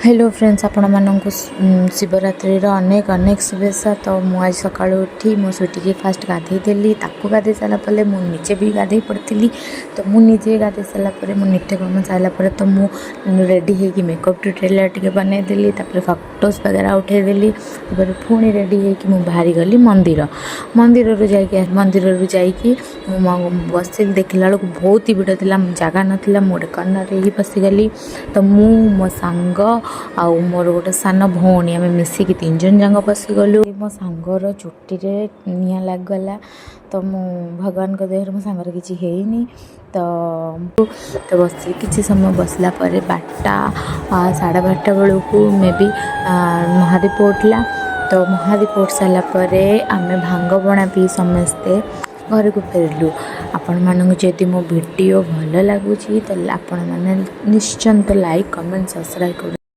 Hello friends आपण मानक शिवरात्रि अनेक अनेक शुभेच्छा। तो मुझे सका उठी मो सुटी फास्ट गाधे देली गाधे सारापर मुझे भी गाधे पड़ी। तो मुझे गाधे सारापर मो नित्यकर्म सारापर तो मुझे रेडी होगी मेकअप ट्यूटोरियल टे बनईदेली फटोज वगैरह उठेदेली। पुणी रेडी हो बाहरी गली मंदिर मंदिर जाकि बस देखला बेलू बहुत ही भिड़ था जगह नाला मोटे कर्नर ही पशिगली। तो मु मो सांग आउ मोर गोटे सान भौणी आम मिसिकी 3 जन जाक पशिगलु। मो सांगर चुटी निआ लगगला तो मु भगवान को देहर मो सांगर किसी हैनी। तो बस किसी समय बसला 12टा 12:30 बेलू मे बी महादीप उठला। तो महादीप उठ सारापर आम भांग बना पी समस्ते घर को फेरलु। आपण मानक जदि मो वीडियो भल लगुच तो आपण मैंने निश्चिंत लाइक कमेंट सब्सक्राइब कर।